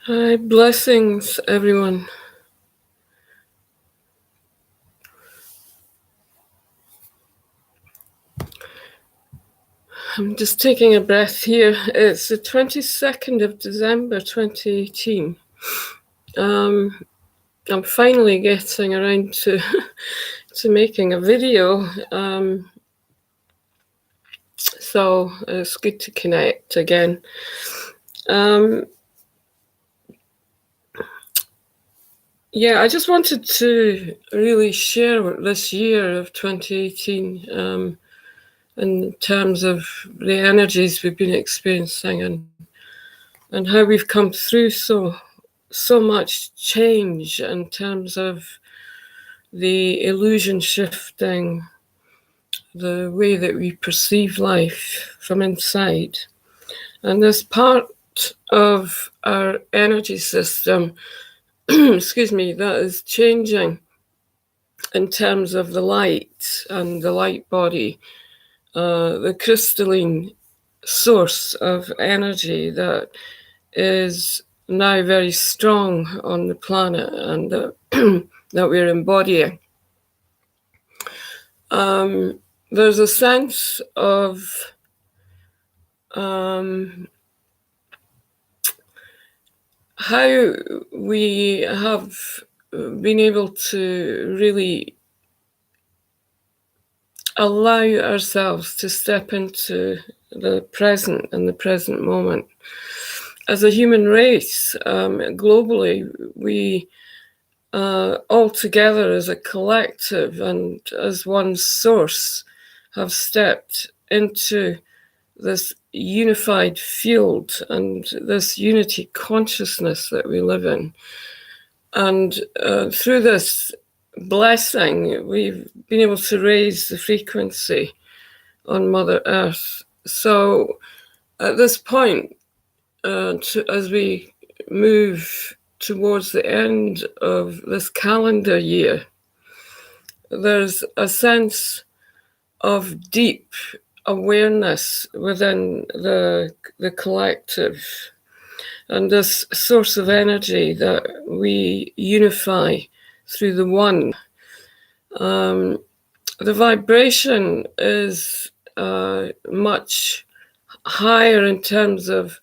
Hi, blessings, everyone. I'm just taking a breath here. It's the 22nd of December 2018. I'm finally getting around to to making a video. So it's good to connect again. Yeah, I just wanted to really share this year of 2018 in terms of the energies we've been experiencing and how we've come through so much change in terms of the illusion shifting, the way that we perceive life from inside. And this part of our energy system, excuse me, that is changing in terms of the light and the light body, the crystalline source of energy that is now very strong on the planet and that we're embodying. There's a sense of how we have been able to really allow ourselves to step into the present and the present moment. As a human race, globally, we all together as a collective and as one source have stepped into this unified field and this unity consciousness that we live in. And through this blessing, we've been able to raise the frequency on Mother Earth. So at this point, as we move towards the end of this calendar year, there's a sense of deep awareness within the collective and this source of energy that we unify through the one. The vibration is much higher in terms of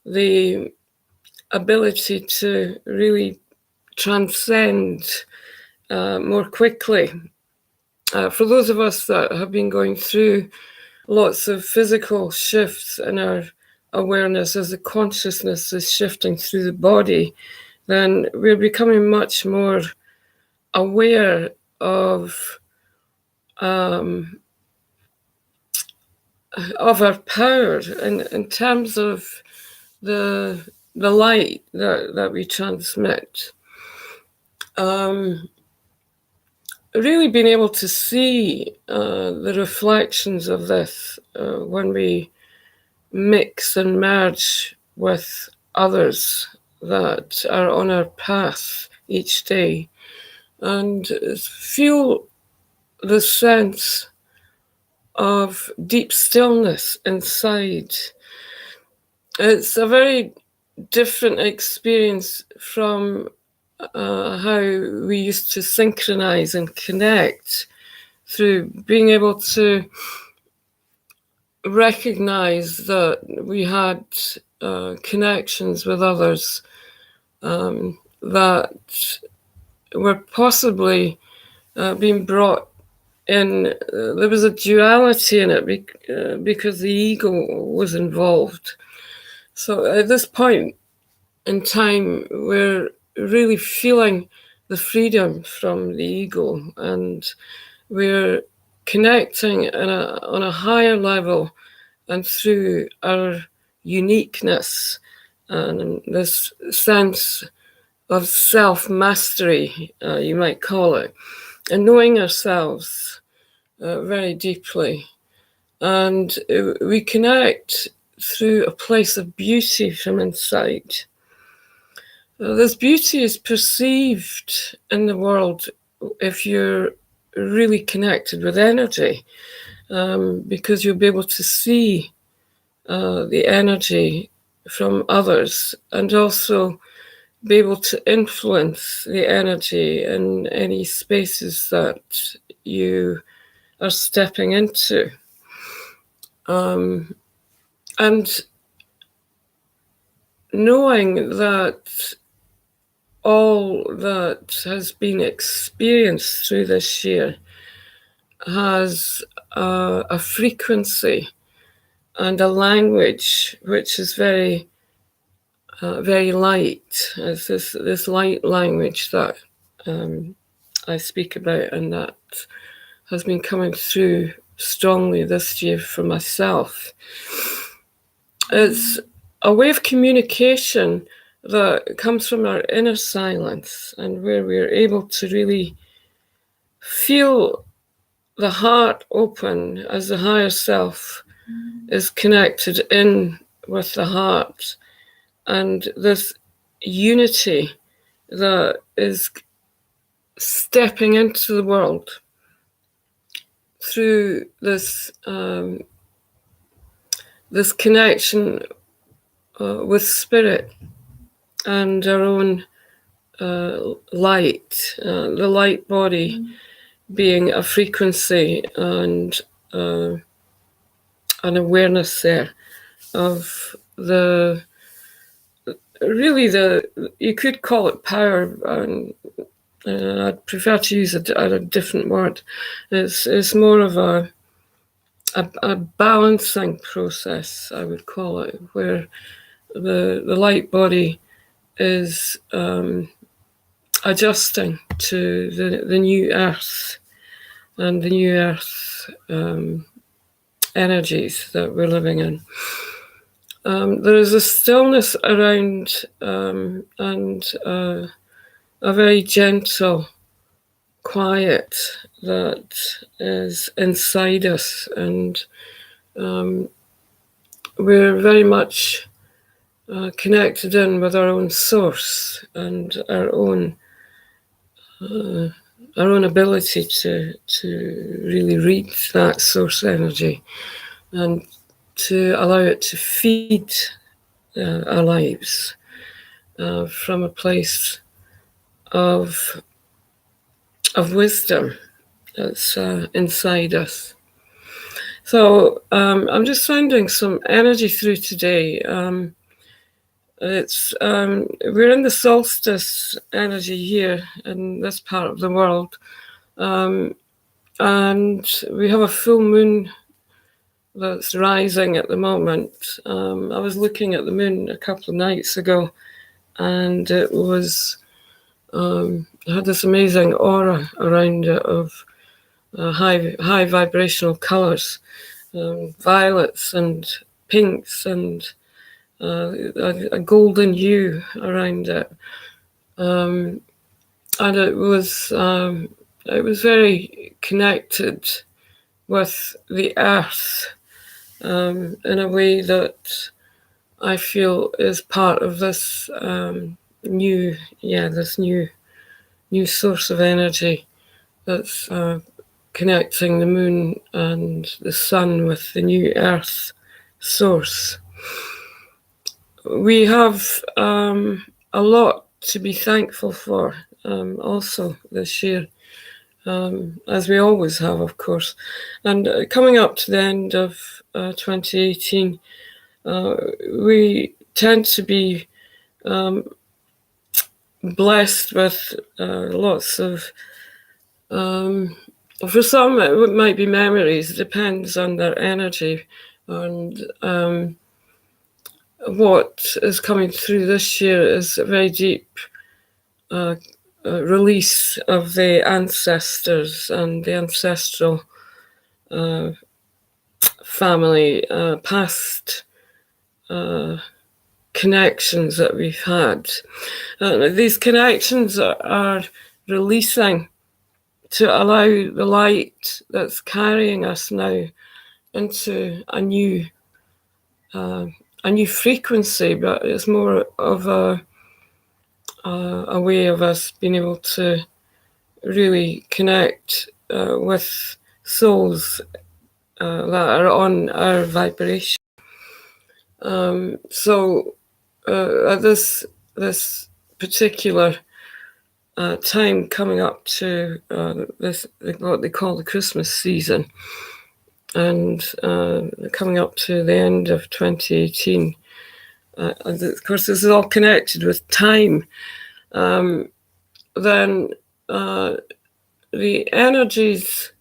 the ability to really transcend more quickly. For those of us that have been going through lots of physical shifts in our awareness as the consciousness is shifting through the body, then we're becoming much more aware of our power in terms of the light that we transmit. Really being able to see the reflections of this when we mix and merge with others that are on our path each day, and feel the sense of deep stillness inside. It's a very different experience from how we used to synchronize and connect through being able to recognize that we had connections with others that were possibly being brought in. There was a duality in it because the ego was involved. So at this point in time, we're really feeling the freedom from the ego, and we're connecting on a higher level and through our uniqueness and this sense of self-mastery, you might call it, and knowing ourselves very deeply. And we connect through a place of beauty from inside. This beauty is perceived in the world if you're really connected with energy, because you'll be able to see the energy from others and also be able to influence the energy in any spaces that you are stepping into. And knowing that all that has been experienced through this year has a frequency and a language which is very, very light. It's this light language that I speak about, and that has been coming through strongly this year for myself. It's a way of communication that comes from our inner silence, and where we're able to really feel the heart open as the higher self is connected in with the heart, and this unity that is stepping into the world through this this connection with spirit and our own light, the light body being a frequency and an awareness there of the, really you could call it power, and I'd prefer to use a different word. It's more of a balancing process, I would call it, where the light body is adjusting to the new earth and the new earth energies that we're living in. There is a stillness around and a very gentle quiet that is inside us, and we're very much connected in with our own source and our own ability to really read that source energy and to allow it to feed our lives from a place of wisdom that's inside us. So I'm just finding some energy through today. It's we're in the solstice energy here in this part of the world, and we have a full moon that's rising at the moment. I was looking at the moon a couple of nights ago, and it was had this amazing aura around it of high vibrational colours, violets and pinks and a golden hue around it, and it was very connected with the earth in a way that I feel is part of this new source of energy that's connecting the moon and the sun with the new earth source. We have a lot to be thankful for also this year, as we always have, of course. And coming up to the end of 2018, we tend to be blessed with lots of, for some it might be memories, it depends on their energy, and what is coming through this year is a very deep release of the ancestors and the ancestral family, past connections that we've had. These connections are releasing to allow the light that's carrying us now into a new frequency, but it's more of a way of us being able to really connect with souls that are on our vibration. So at this particular time coming up to this, what they call the Christmas season, and coming up to the end of 2018. And of course, this is all connected with time. Then the energies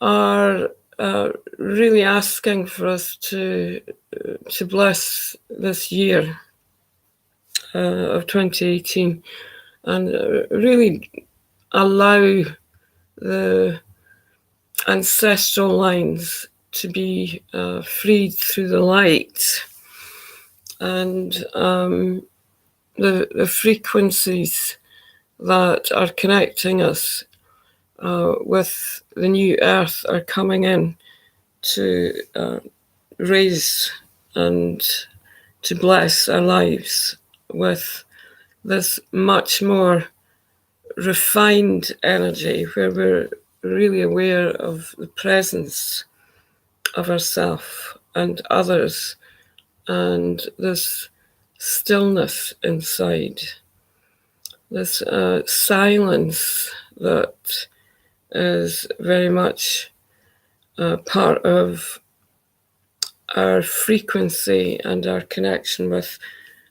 are really asking for us to bless this year of 2018 and really allow the ancestral lines to be freed through the light, and the frequencies that are connecting us with the new earth are coming in to raise and to bless our lives with this much more refined energy, where we're really aware of the presence of ourself and others, and this stillness inside, this silence that is very much part of our frequency and our connection with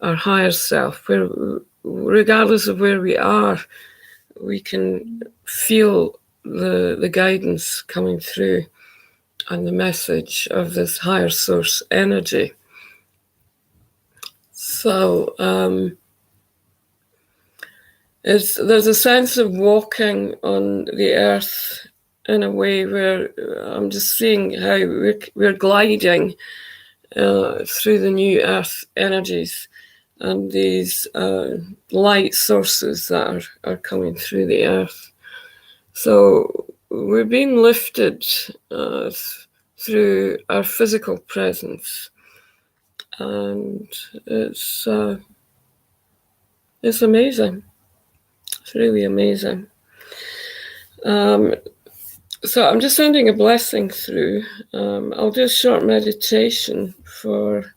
our higher self, where regardless of where we are, we can feel the guidance coming through and the message of this higher source energy. So there's a sense of walking on the earth in a way where I'm just seeing how we're gliding through the new earth energies and these light sources that are coming through the earth. So we're being lifted through our physical presence, and it's amazing. It's really amazing. So I'm just sending a blessing through. I'll do a short meditation for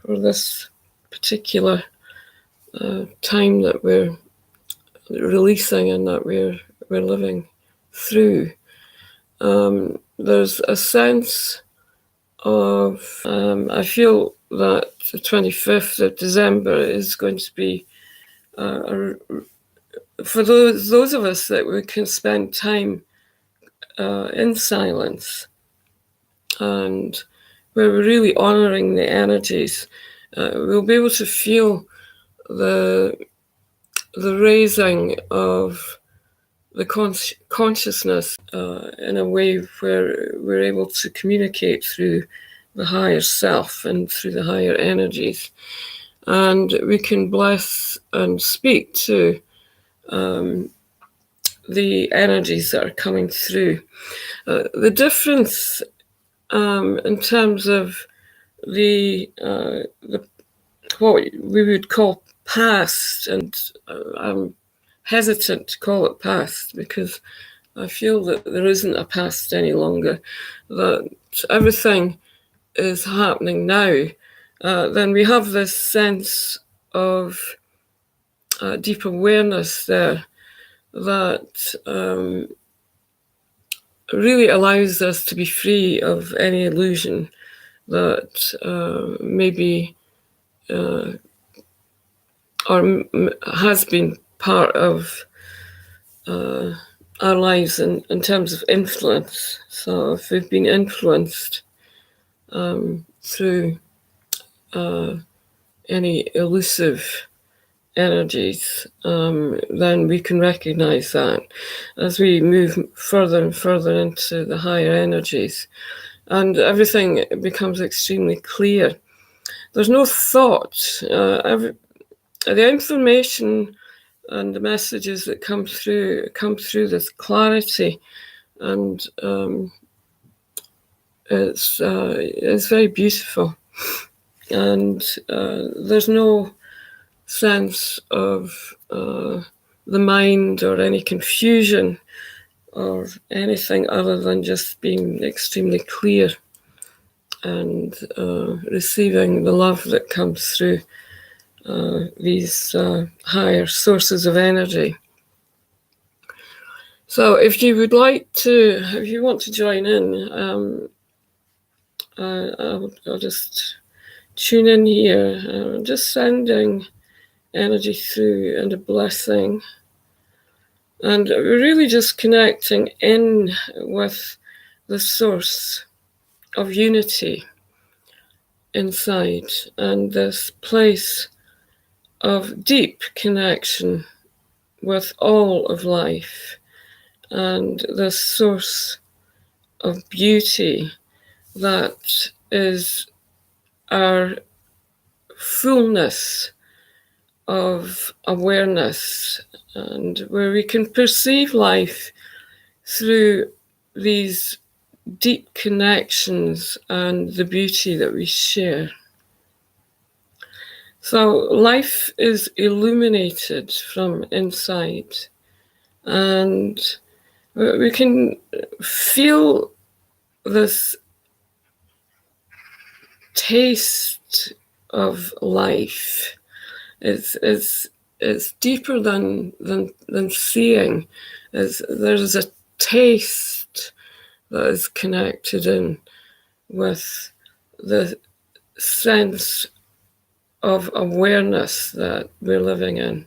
this particular time that we're releasing and that we're living through. There's a sense of I feel that the 25th of December is going to be for those of us that we can spend time in silence, and where we're really honoring the energies, we'll be able to feel the raising of the consciousness in a way where we're able to communicate through the higher self and through the higher energies. And we can bless and speak to the energies that are coming through. The difference in terms of the what we would call past, and I'm hesitant to call it past because I feel that there isn't a past any longer, that everything is happening now. Then we have this sense of deep awareness there that really allows us to be free of any illusion that maybe or has been part of our lives in terms of influence. So if we've been influenced through any elusive energies, then we can recognize that as we move further and further into the higher energies, and everything becomes extremely clear. There's no thought. The information and the messages that come through this clarity, and it's very beautiful, and there's no sense of the mind or any confusion or anything other than just being extremely clear and receiving the love that comes through these higher sources of energy. So if you would like to, if you want to join in, I'll just tune in here, just sending energy through and a blessing. And we're really just connecting in with the source of unity inside and this place of deep connection with all of life and the source of beauty that is our fullness of awareness, and where we can perceive life through these deep connections and the beauty that we share. So life is illuminated from inside, and we can feel this taste of life. It's deeper than seeing. There's a taste that is connected in with the sense of awareness that we're living in,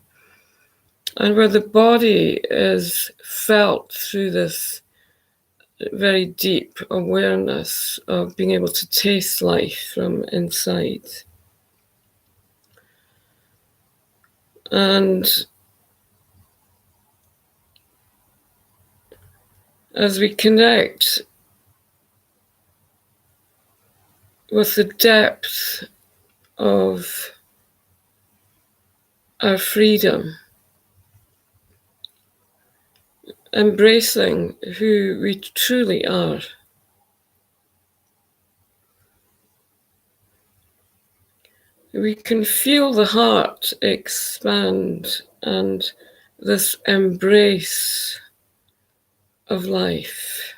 and where the body is felt through this very deep awareness of being able to taste life from inside. And as we connect with the depth of our freedom, embracing who we truly are, we can feel the heart expand and this embrace of life.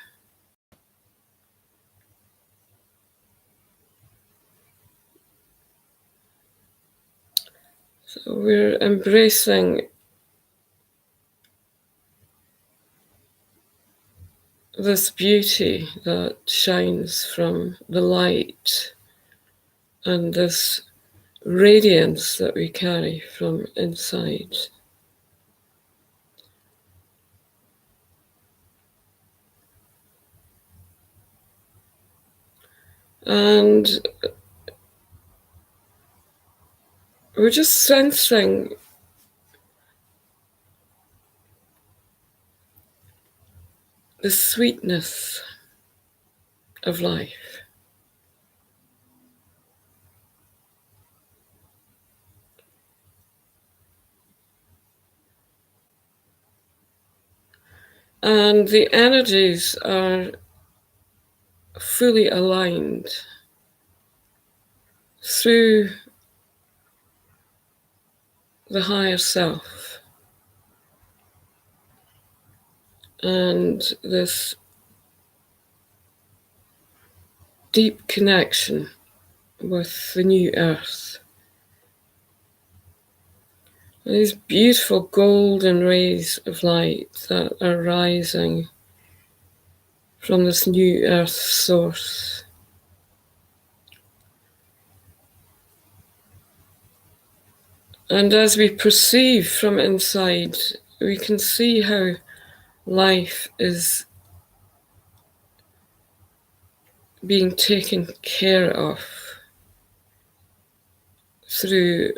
So we're embracing this beauty that shines from the light and this radiance that we carry from inside. And we're just sensing the sweetness of life. And the energies are fully aligned through the higher self and this deep connection with the new earth. And these beautiful golden rays of light that are rising from this new earth source. And as we perceive from inside, we can see how life is being taken care of through